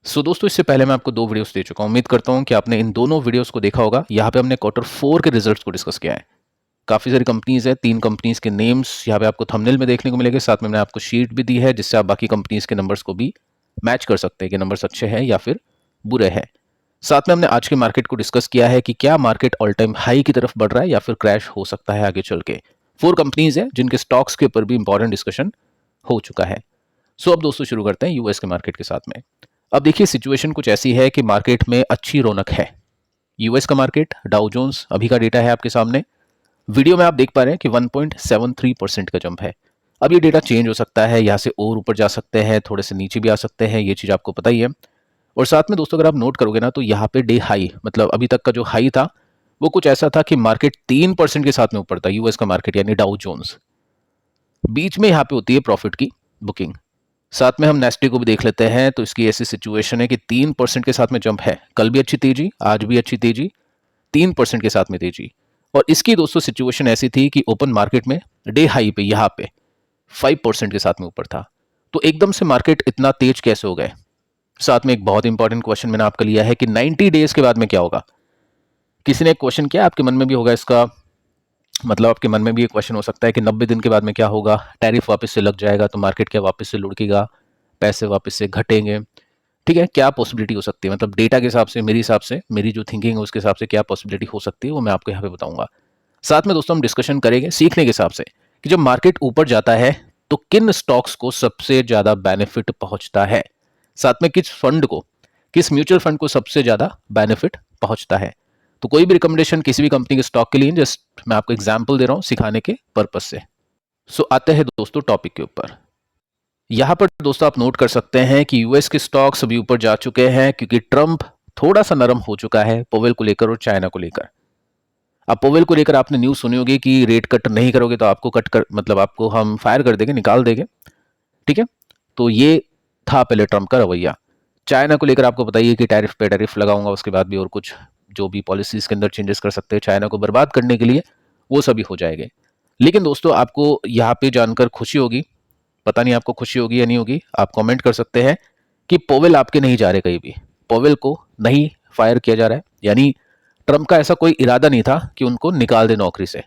दोस्तों, इससे पहले मैं आपको 2 वीडियोस दे चुका हूँ। उम्मीद करता हूँ कि आपने इन दोनों वीडियोस को देखा होगा। यहाँ पे हमने क्वार्टर 4 के रिजल्ट्स को डिस्कस किया है। काफ़ी सारी कंपनीज़ है, 3 कंपनीज़ के नेम्स यहाँ पे आपको थंबनेल में देखने को मिलेंगे। साथ में मैंने आपको शीट भी दी है जिससे आप बाकी कंपनीज़ के नंबर्स को भी मैच कर सकते हैं कि नंबर्स अच्छे हैं या फिर बुरे हैं। साथ में हमने आज के मार्केट को डिस्कस किया है कि क्या मार्केट ऑल टाइम हाई की तरफ बढ़ रहा है या फिर क्रैश हो सकता है आगे चल के। 4 कंपनीज़ है जिनके स्टॉक्स के ऊपर भी इंपॉर्टेंट डिस्कशन हो चुका है। अब दोस्तों शुरू करते हैं यूएस के मार्केट के साथ में। अब देखिए, सिचुएशन कुछ ऐसी है कि मार्केट में अच्छी रौनक है। यूएस का मार्केट, डाउ जोन्स, अभी का डेटा है आपके सामने। वीडियो में आप देख पा रहे हैं कि 1.73% का जंप है। अब ये डेटा चेंज हो सकता है, यहाँ से और ऊपर जा सकते हैं, थोड़े से नीचे भी आ सकते हैं, ये चीज़ आपको पता ही है। और साथ में दोस्तों अगर आप नोट करोगे ना तो यहाँ पे डे हाई, मतलब अभी तक का जो हाई था वो कुछ ऐसा था कि मार्केट 3% के साथ में ऊपर था। यूएस का मार्केट यानी डाउ जोन्स, बीच में यहाँ पे होती है प्रॉफिट की बुकिंग। साथ में हम नेस्टी को भी देख लेते हैं तो इसकी ऐसी सिचुएशन है कि 3% के साथ में जंप है। कल भी अच्छी तेजी, आज भी अच्छी तेजी, 3% के साथ में तेजी। और इसकी दोस्तों सिचुएशन ऐसी थी कि ओपन मार्केट में डे हाई पे यहाँ पे 5% के साथ में ऊपर था। तो एकदम से मार्केट इतना तेज कैसे हो गए। साथ में एक बहुत इंपॉर्टेंट क्वेश्चन मैंने आपका लिया है कि 90 डेज के बाद में क्या होगा। किसी ने एक क्वेश्चन किया, आपके मन में भी होगा इसका मतलब, आपके मन में भी ये क्वेश्चन हो सकता है कि 90 दिन के बाद में क्या होगा। टैरिफ वापस से लग जाएगा तो मार्केट क्या वापस से लुढ़केगा, पैसे वापस से घटेंगे। ठीक है, क्या पॉसिबिलिटी हो सकती है, मतलब डेटा के हिसाब से, मेरे हिसाब से, मेरी जो थिंकिंग है उसके हिसाब से क्या पॉसिबिलिटी हो सकती है वो मैं आपको यहाँ पे बताऊंगा। साथ में दोस्तों हम डिस्कशन करेंगे सीखने के हिसाब से कि जब मार्केट ऊपर जाता है तो किन स्टॉक्स को सबसे ज्यादा बेनिफिट पहुंचता है। साथ में किस फंड को, किस म्यूचुअल फंड को सबसे ज्यादा बेनिफिट पहुंचता है। तो कोई भी रिकमेंडेशन किसी भी कंपनी के स्टॉक के लिए, जस्ट मैं आपको एग्जांपल दे रहा हूं सिखाने के पर्पज से। आते हैं दोस्तों टॉपिक के ऊपर। यहां पर दोस्तों आप नोट कर सकते हैं कि यूएस के स्टॉक्स अभी ऊपर जा चुके हैं क्योंकि ट्रंप थोड़ा सा नरम हो चुका है पोवेल को लेकर और चाइना को लेकर। अब पोवेल को लेकर आपने न्यूज सुनी होगी कि रेट कट नहीं करोगे तो आपको कट कर, मतलब आपको हम फायर कर देंगे, निकाल देंगे। ठीक है, तो ये था पहले ट्रंप का रवैया। चाइना को लेकर आपको बताइए कि टैरिफ पे टैरिफ लगाऊंगा, उसके बाद भी और कुछ जो भी पॉलिसीज के अंदर चेंजेस कर सकते हैं चाइना को बर्बाद करने के लिए, वो सभी हो जाएंगे। लेकिन दोस्तों आपको यहाँ पे जानकर खुशी होगी, पता नहीं आपको खुशी होगी या नहीं होगी, आप कमेंट कर सकते हैं कि पोवेल आपके नहीं जा रहे कहीं भी, पोवेल को नहीं फायर किया जा रहा है। यानी ट्रंप का ऐसा कोई इरादा नहीं था कि उनको निकाल दे नौकरी से।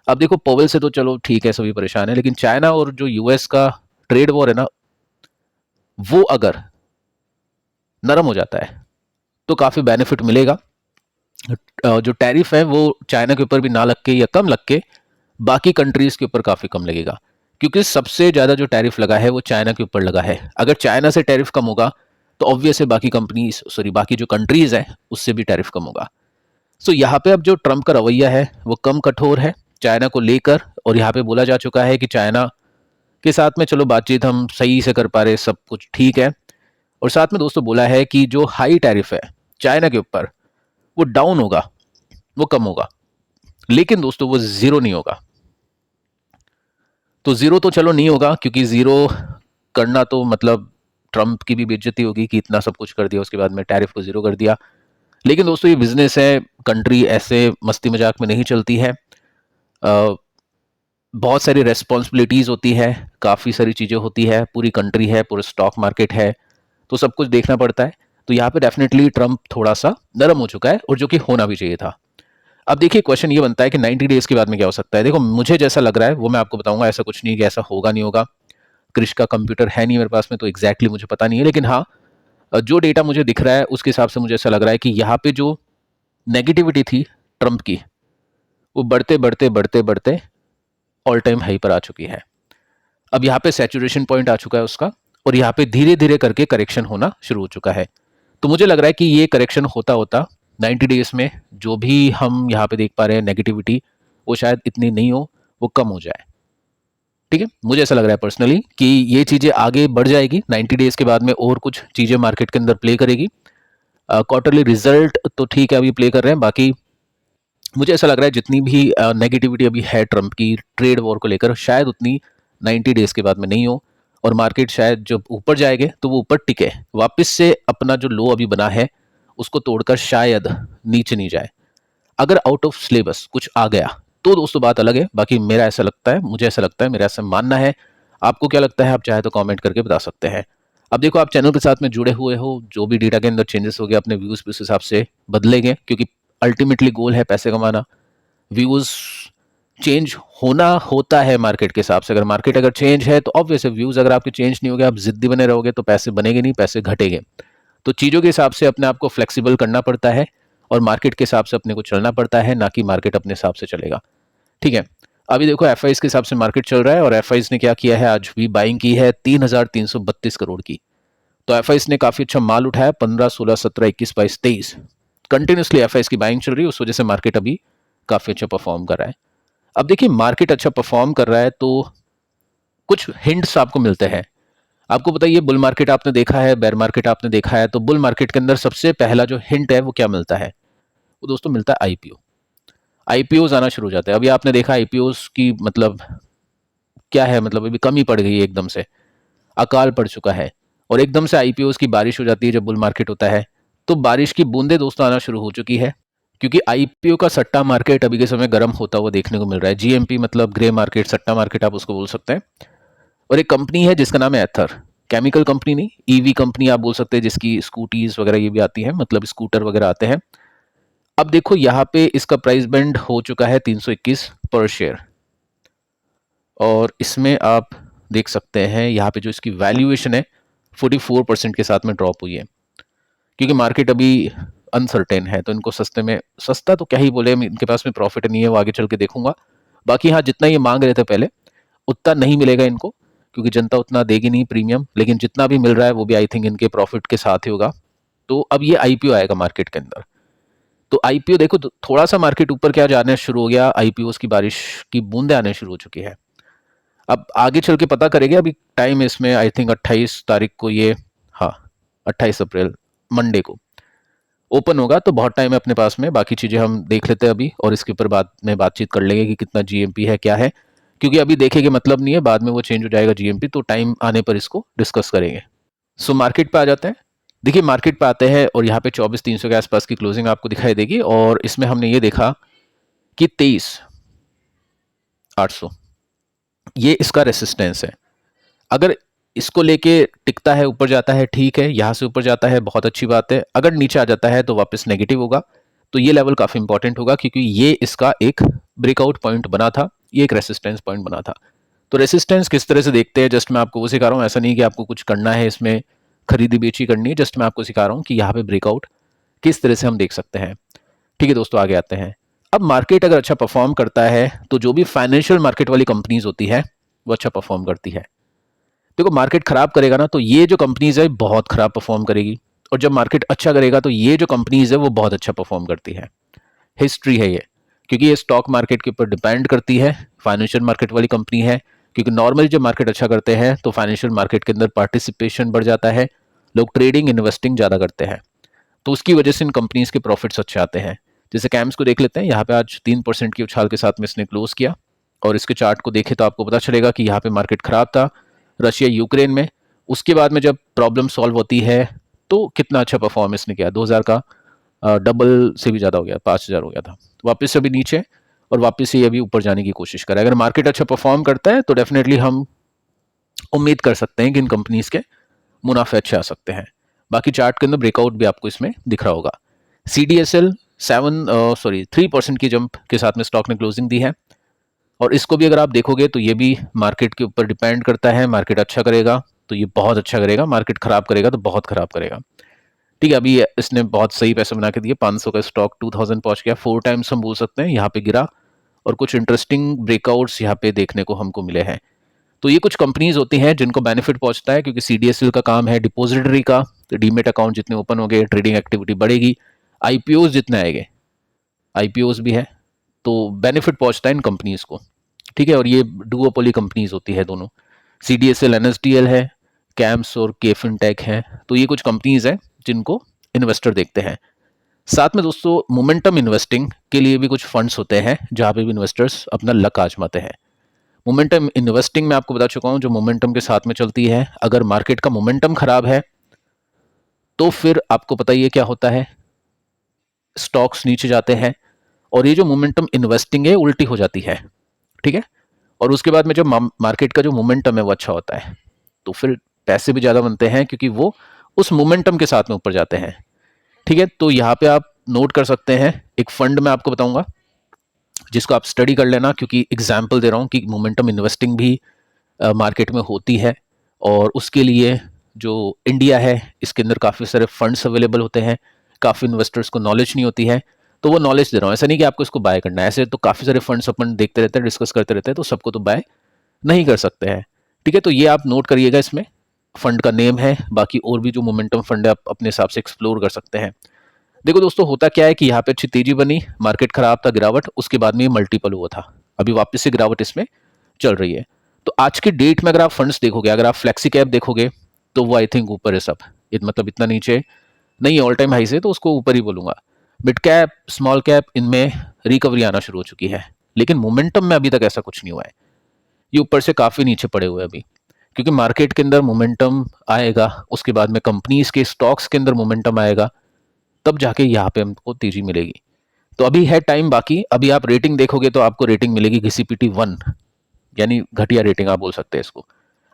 अब देखो, पोवेल से तो चलो ठीक है, सभी परेशान है, लेकिन चाइना और जो यूएस का ट्रेड वॉर है ना, वो अगर नरम हो जाता है तो काफी बेनिफिट मिलेगा। जो टैरिफ है वो चाइना के ऊपर भी ना लग के या कम लग के बाकी कंट्रीज के ऊपर काफी कम लगेगा, क्योंकि सबसे ज्यादा जो टैरिफ लगा है वो चाइना के ऊपर लगा है। अगर चाइना से टैरिफ कम होगा तो ऑब्वियस है बाकी कंपनीज, सॉरी बाकी जो कंट्रीज है उससे भी टैरिफ कम होगा। यहाँ पे अब जो ट्रंप का रवैया है वो कम कठोर है चाइना को लेकर, और यहाँ पे बोला जा चुका है कि चाइना के साथ में चलो बातचीत हम सही से कर पा रहे, सब कुछ ठीक है। और साथ में दोस्तों बोला है कि जो हाई टैरिफ है चाइना के ऊपर वो डाउन होगा, वो कम होगा, लेकिन दोस्तों वो जीरो नहीं होगा। तो जीरो तो चलो नहीं होगा, क्योंकि जीरो करना तो मतलब ट्रंप की भी बेइज्जती होगी कि इतना सब कुछ कर दिया उसके बाद में टैरिफ को जीरो कर दिया। लेकिन दोस्तों ये बिजनेस है, कंट्री ऐसे मस्ती मजाक में नहीं चलती है। बहुत सारी रेस्पॉन्सिबिलिटीज होती है, काफ़ी सारी चीज़ें होती है, पूरी कंट्री है, पूरा स्टॉक मार्केट है, तो सब कुछ देखना पड़ता है। तो यहाँ पे डेफिनेटली ट्रंप थोड़ा सा नरम हो चुका है, और जो कि होना भी चाहिए था। अब देखिए क्वेश्चन ये बनता है कि 90 डेज के बाद में क्या हो सकता है। देखो मुझे जैसा लग रहा है वो मैं आपको बताऊंगा, ऐसा कुछ नहीं कि ऐसा होगा नहीं होगा। क्रिश का कंप्यूटर है नहीं मेरे पास में तो एग्जैक्टली मुझे पता नहीं है, लेकिन हाँ जो डेटा मुझे दिख रहा है उसके हिसाब से मुझे ऐसा लग रहा है कि यहाँ पे जो नेगेटिविटी थी ट्रंप की, वो बढ़ते बढ़ते बढ़ते बढ़ते ऑल टाइम हाई पर आ चुकी है। अब यहाँ पे सैचुरेशन पॉइंट आ चुका है उसका, और यहाँ पे धीरे धीरे करके करेक्शन होना शुरू हो चुका है। तो मुझे लग रहा है कि ये करेक्शन होता होता 90 डेज में जो भी हम यहाँ पे देख पा रहे हैं नेगेटिविटी, वो शायद इतनी नहीं हो, वो कम हो जाए। ठीक है, मुझे ऐसा लग रहा है पर्सनली कि ये चीजें आगे बढ़ जाएगी 90 डेज के बाद में, और कुछ चीजें मार्केट के अंदर प्ले करेगी। क्वार्टरली रिजल्ट तो ठीक है अभी प्ले कर रहे हैं, बाकी मुझे ऐसा लग रहा है जितनी भी नेगेटिविटी अभी है ट्रंप की ट्रेड वॉर को लेकर, शायद उतनी 90 डेज के बाद में नहीं हो, और मार्केट शायद जब ऊपर जाएंगे तो वो ऊपर टिके, वापस से अपना जो लो अभी बना है उसको तोड़कर शायद नीचे नहीं जाए। अगर आउट ऑफ सिलेबस कुछ आ गया तो दोस्तों बात अलग है, बाकी मेरा ऐसा लगता है, मुझे ऐसा लगता है, मेरा ऐसा मानना है। आपको क्या लगता है, आप चाहे तो कमेंट करके बता सकते हैं। अब देखो आप चैनल के साथ में जुड़े हुए हो, जो भी डेटा के अंदर चेंजेस हो गए अपने व्यूज़ भी उस हिसाब से बदलेंगे, क्योंकि अल्टीमेटली गोल है पैसे कमाना। व्यूज़ चेंज होना होता है मार्केट के हिसाब से। अगर मार्केट अगर चेंज है तो ऑब्वियस है व्यूज़ अगर आपके चेंज नहीं होगे, आप ज़िद्दी बने रहोगे तो पैसे बनेंगे नहीं, पैसे घटेंगे। तो चीज़ों के हिसाब से अपने आप को फ्लेक्सिबल करना पड़ता है और मार्केट के हिसाब से अपने को चलना पड़ता है, ना कि मार्केट अपने हिसाब से चलेगा। ठीक है, अभी देखो एफ के हिसाब से मार्केट चल रहा है और एफ ने क्या किया है, आज भी बाइंग की है 3,332 करोड़ की। तो एफ ने काफ़ी अच्छा माल उठाया, 15, 16, 17, 21, 22, 23 कंटिन्यूसली एफ की बाइंग चल रही है, उस वजह से मार्केट अभी काफ़ी अच्छा परफॉर्म कर रहा है। अब देखिए मार्केट अच्छा परफॉर्म कर रहा है तो कुछ हिंट्स आपको मिलते हैं। आपको बताइए बुल मार्केट आपने देखा है, बेयर मार्केट आपने देखा है, तो बुल मार्केट के अंदर सबसे पहला जो हिंट है वो क्या मिलता है, वो दोस्तों मिलता है आईपीओ। आईपीओ आना शुरू हो जाते हैं। अभी आपने देखा आईपीओ की मतलब क्या है, मतलब अभी कमी पड़ गई है, एकदम से अकाल पड़ चुका है और एकदम से आईपीओ की बारिश हो जाती है जब बुल मार्केट होता है। तो बारिश की बूंदे दोस्तों आना शुरू हो चुकी है, क्योंकि आईपीओ का सट्टा मार्केट अभी के समय गर्म होता हुआ देखने को मिल रहा है। जीएमपी मतलब ग्रे मार्केट, सट्टा मार्केट आप उसको बोल सकते हैं। और एक कंपनी है जिसका नाम है एथर, केमिकल कंपनी नहीं, ईवी कंपनी आप बोल सकते हैं, जिसकी स्कूटीज वगैरह ये भी आती है, मतलब स्कूटर वगैरह आते हैं। अब देखो यहाँ पे इसका प्राइस बैंड हो चुका है 321 पर शेयर और इसमें आप देख सकते हैं यहाँ पे जो इसकी वैल्यूएशन है 44% के साथ में ड्रॉप हुई है, क्योंकि मार्केट अभी अनसर्टेन है। तो इनको सस्ते में, सस्ता तो क्या ही बोले, इनके पास में प्रॉफिट नहीं है, वो आगे चल के देखूंगा। बाकी हाँ, जितना ये मांग रहे थे पहले उतना नहीं मिलेगा इनको, क्योंकि जनता उतना देगी नहीं प्रीमियम, लेकिन जितना भी मिल रहा है वो भी आई थिंक इनके प्रॉफिट के साथ ही होगा। तो अब ये आईपीओ आएगा मार्केट के अंदर। तो आईपीओ देखो तो थोड़ा सा मार्केट ऊपर क्या जाने शुरू हो गया, आईपीओ की बारिश की बूंदे आने शुरू हो चुकी है। अब आगे चल के पता करेंगे, अभी टाइम इसमें आई थिंक 28 तारीख को ये, हाँ 28 अप्रैल मंडे को ओपन होगा, तो बहुत टाइम है अपने पास में। बाकी चीज़ें हम देख लेते हैं अभी और इसके ऊपर बाद में बातचीत कर लेंगे कि कितना जीएमपी है क्या है, क्योंकि अभी देखेंगे मतलब नहीं है, बाद में वो चेंज हो जाएगा जीएमपी, तो टाइम आने पर इसको डिस्कस करेंगे। सो मार्केट पे आ जाते हैं। देखिए मार्केट पे आते हैं और यहाँ पे 24,300 के आसपास की क्लोजिंग आपको दिखाई देगी और इसमें हमने ये देखा कि 23,800 ये इसका रेसिस्टेंस है। अगर इसको लेके टिकता है, ऊपर जाता है, ठीक है, यहाँ से ऊपर जाता है, बहुत अच्छी बात है। अगर नीचे आ जाता है तो वापस नेगेटिव होगा, तो ये लेवल काफ़ी इंपॉर्टेंट होगा, क्योंकि ये इसका एक ब्रेकआउट पॉइंट बना था, ये एक रेसिस्टेंस पॉइंट बना था। तो रेसिस्टेंस किस तरह से देखते हैं, जस्ट मैं आपको वो सिखा रहा हूँ। ऐसा नहीं कि आपको कुछ करना है इसमें, खरीदी बेची करनी है, जस्ट मैं आपको सिखा रहा हूँ कि यहाँ पे ब्रेकआउट किस तरह से हम देख सकते हैं। ठीक है दोस्तों, आगे आते हैं। अब मार्केट अगर अच्छा परफॉर्म करता है तो जो भी फाइनेंशियल मार्केट वाली कंपनीज होती है वो अच्छा परफॉर्म करती है। देखो मार्केट खराब करेगा ना तो ये जो कंपनीज है बहुत खराब परफॉर्म करेगी, और जब मार्केट अच्छा करेगा तो ये जो कंपनीज है वो बहुत अच्छा परफॉर्म करती है। हिस्ट्री है ये, क्योंकि ये स्टॉक मार्केट के ऊपर डिपेंड करती है, फाइनेंशियल मार्केट वाली कंपनी है। क्योंकि नॉर्मली जब मार्केट अच्छा करते हैं तो फाइनेंशियल मार्केट के अंदर पार्टिसिपेशन बढ़ जाता है, लोग ट्रेडिंग इन्वेस्टिंग ज़्यादा करते हैं, तो उसकी वजह से इन कंपनीज के प्रॉफिट्स अच्छे आते हैं। जैसे कैम्स को देख लेते हैं, यहाँ पे आज 3% की उछाल के साथ में इसने क्लोज किया और इसके चार्ट को देखें तो आपको पता चलेगा कि यहाँ पे मार्केट खराब था रशिया यूक्रेन में। उसके बाद में जब प्रॉब्लम सॉल्व होती है तो कितना अच्छा परफॉर्मेंस ने किया, 2000 का डबल से भी ज़्यादा हो गया, 5000 हो गया था। वापस से अभी नीचे और वापस से अभी ऊपर जाने की कोशिश करें। अगर मार्केट अच्छा परफॉर्म करता है तो डेफिनेटली हम उम्मीद कर सकते हैं कि इन कंपनीज के मुनाफे अच्छे आ सकते हैं। बाकी चार्ट के अंदर ब्रेकआउट भी आपको इसमें दिख रहा होगा। CDSL 3% की जंप के साथ में स्टॉक ने क्लोजिंग दी है और इसको भी अगर आप देखोगे तो ये भी मार्केट के ऊपर डिपेंड करता है। मार्केट अच्छा करेगा तो ये बहुत अच्छा करेगा, मार्केट खराब करेगा तो बहुत खराब करेगा। ठीक है, अभी इसने बहुत सही पैसे बना के दिए, 500 का स्टॉक 2000 पहुंच गया, 4 टाइम्स हम बोल सकते हैं यहाँ पे गिरा और कुछ इंटरेस्टिंग ब्रेकआउट्स यहाँ पे देखने को हमको मिले हैं। तो ये कुछ कंपनीज होती हैं जिनको बेनिफिट पहुंचता है, क्योंकि CDSL का काम है डिपॉजिटरी का, तो डीमेट अकाउंट जितने ओपन हो गए ट्रेडिंग एक्टिविटी बढ़ेगी, आईपीओ जितने आएंगे, आईपीओ भी है तो बेनिफिट पहुंचता है इन कंपनीज को। ठीक है, और ये डुओपोली कंपनीज होती है दोनों, CDSL NSDL है, कैम्स और के फिनटेक है। तो ये कुछ कंपनीज हैं जिनको इन्वेस्टर देखते हैं। साथ में दोस्तों मोमेंटम इन्वेस्टिंग के लिए भी कुछ फंड्स होते हैं जहाँ पे भी इन्वेस्टर्स अपना लक आजमाते हैं। मोमेंटम इन्वेस्टिंग में आपको बता चुका हूँ जो मोमेंटम के साथ में चलती है। अगर मार्केट का मोमेंटम खराब है तो फिर आपको पता ही है क्या होता है, स्टॉक्स नीचे जाते हैं और ये जो मोमेंटम इन्वेस्टिंग है उल्टी हो जाती है। ठीक है, और उसके बाद में जब मार्केट का जो मोमेंटम है वो अच्छा होता है तो फिर पैसे भी ज़्यादा बनते हैं क्योंकि वो उस मोमेंटम के साथ में ऊपर जाते हैं। ठीक है, तो यहाँ पे आप नोट कर सकते हैं, एक फंड मैं आपको बताऊंगा जिसको आप स्टडी कर लेना, क्योंकि एग्जाम्पल दे रहा हूँ कि मोमेंटम इन्वेस्टिंग भी मार्केट में होती है, और उसके लिए जो इंडिया है इसके अंदर काफ़ी सारे फंड्स अवेलेबल होते हैं। काफ़ी इन्वेस्टर्स को नॉलेज नहीं होती है, तो वो नॉलेज दे रहा हूँ। ऐसा नहीं कि आपको इसको बाय करना है, ऐसे तो काफ़ी सारे फंड्स अपन देखते रहते हैं, डिस्कस करते रहते हैं, तो सबको तो बाय नहीं कर सकते हैं। ठीक है, तो ये आप नोट करिएगा, इसमें फंड का नेम है। बाकी और भी जो मोमेंटम फंड है आप अपने हिसाब से एक्सप्लोर कर सकते हैं। देखो दोस्तों, होता क्या है कि यहाँ पे अच्छी तेजी बनी, मार्केट खराब था, गिरावट, उसके बाद में ये मल्टीपल हुआ था, अभी वापस से गिरावट इसमें चल रही है। तो आज की डेट में अगर आप फंड्स देखोगे, अगर आप फ्लेक्सी कैप देखोगे, तो वो आई थिंक ऊपर है सब, मतलब इतना नीचे नहीं है ऑल टाइम हाई से, तो उसको ऊपर ही बोलूंगा। मिड कैप, स्मॉल कैप, इनमें रिकवरी आना शुरू हो चुकी है, लेकिन मोमेंटम में अभी तक ऐसा कुछ नहीं हुआ है। ये ऊपर से काफ़ी नीचे पड़े हुए हैं अभी, क्योंकि मार्केट के अंदर मोमेंटम आएगा, उसके बाद में कंपनीज के स्टॉक्स के अंदर मोमेंटम आएगा, तब जाके यहाँ पे हमको तेजी मिलेगी। तो अभी है टाइम बाकी। अभी आप रेटिंग देखोगे तो आपको रेटिंग मिलेगी घिसीपिटी 1, यानी घटिया रेटिंग आप बोल सकते हैं इसको।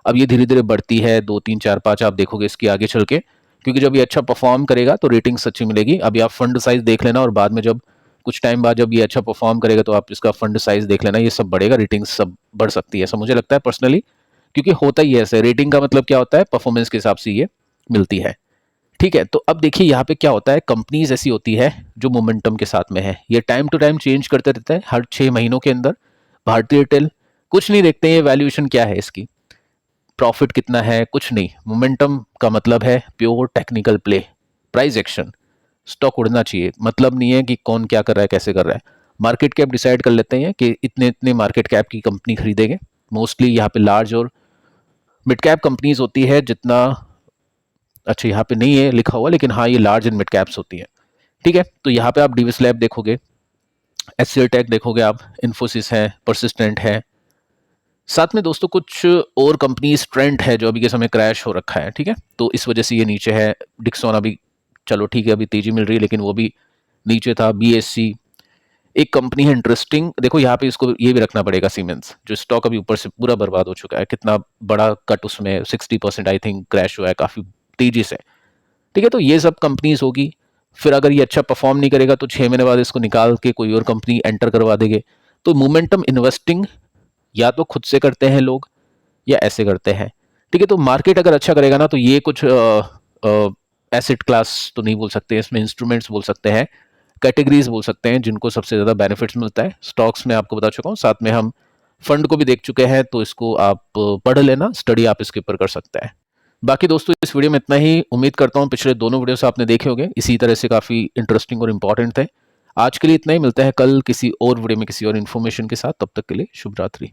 अब ये धीरे धीरे बढ़ती है, 2 3 4 5 आप देखोगे इसकी आगे चल के, क्योंकि जब ये अच्छा परफॉर्म करेगा तो रेटिंग अच्छी मिलेगी। अभी आप फंड साइज देख लेना, और बाद में जब कुछ टाइम बाद जब ये अच्छा परफॉर्म करेगा तो आप इसका फंड साइज देख लेना, ये सब बढ़ेगा, रेटिंग सब बढ़ सकती है, ऐसा मुझे लगता है पर्सनली। क्योंकि होता ही है ऐसे, रेटिंग का मतलब क्या होता है, परफॉर्मेंस के हिसाब से ये मिलती है। ठीक है, तो अब देखिए यहाँ पे क्या होता है, कंपनीज ऐसी होती है जो मोमेंटम के साथ में है, ये टाइम टू टाइम चेंज करते रहते हैं, हर 6 महीनों के अंदर। भारतीय एयरटेल कुछ नहीं देखते हैं ये वैल्यूएशन क्या है इसकी, प्रॉफिट कितना है, कुछ नहीं। मोमेंटम का मतलब है pure technical play, price action, stock उड़ना चाहिए, मतलब नहीं है कि कौन क्या कर रहा है, कैसे कर रहा है। मार्केट कैप डिसाइड कर लेते हैं कि इतने इतने मार्केट कैप की कंपनी खरीदेंगे। मोस्टली यहाँ पे लार्ज और मिड कैप कंपनीज होती है, जितना, अच्छा यहाँ पे नहीं है लिखा हुआ, लेकिन हाँ ये लार्ज एंड मिड कैप्स होती है। ठीक है, तो यहाँ पे आप डीवीएस लैब देखोगे, एचसीएल टेक देखोगे आप, इन्फोसिस है, परसिस्टेंट है, साथ में दोस्तों कुछ और कंपनीज, ट्रेंड है जो अभी के समय क्रैश हो रखा है। ठीक है, तो इस वजह से ये नीचे है। डिक्सॉन अभी चलो ठीक है, अभी तेजी मिल रही है, लेकिन वो भी नीचे था। बीएससी एक कंपनी है इंटरेस्टिंग, देखो यहाँ पे इसको ये भी रखना पड़ेगा, सीमेंस, जो स्टॉक अभी ऊपर से पूरा बर्बाद हो चुका है, कितना बड़ा कट उसमें, 60% आई थिंक क्रैश हुआ है काफी तेजी से। ठीक है, तो ये सब कंपनीज होगी। फिर अगर ये अच्छा परफॉर्म नहीं करेगा तो 6 महीने बाद इसको निकाल के कोई और कंपनी एंटर करवा देंगे। तो मोमेंटम इन्वेस्टिंग या तो खुद से करते हैं लोग, या ऐसे करते हैं। ठीक है, तो मार्केट अगर अच्छा करेगा ना, तो ये कुछ एसेट क्लास तो नहीं बोल सकते, इसमें इंस्ट्रूमेंट्स बोल सकते हैं, कैटेगरीज बोल सकते हैं, जिनको सबसे ज़्यादा बेनिफिट्स मिलता है। स्टॉक्स में आपको बता चुका हूँ, साथ में हम फंड को भी देख चुके हैं, तो इसको आप पढ़ लेना, स्टडी आप इसके ऊपर कर सकते हैं। बाकी दोस्तों इस वीडियो में इतना ही, उम्मीद करता हूँ पिछले दोनों वीडियोस आपने देखे होंगे, इसी तरह से काफ़ी इंटरेस्टिंग और इंपॉर्टेंट थे। आज के लिए इतना ही, मिलता है कल किसी और वीडियो में किसी और इन्फॉर्मेशन के साथ, तब तक के लिए शुभ रात्रि।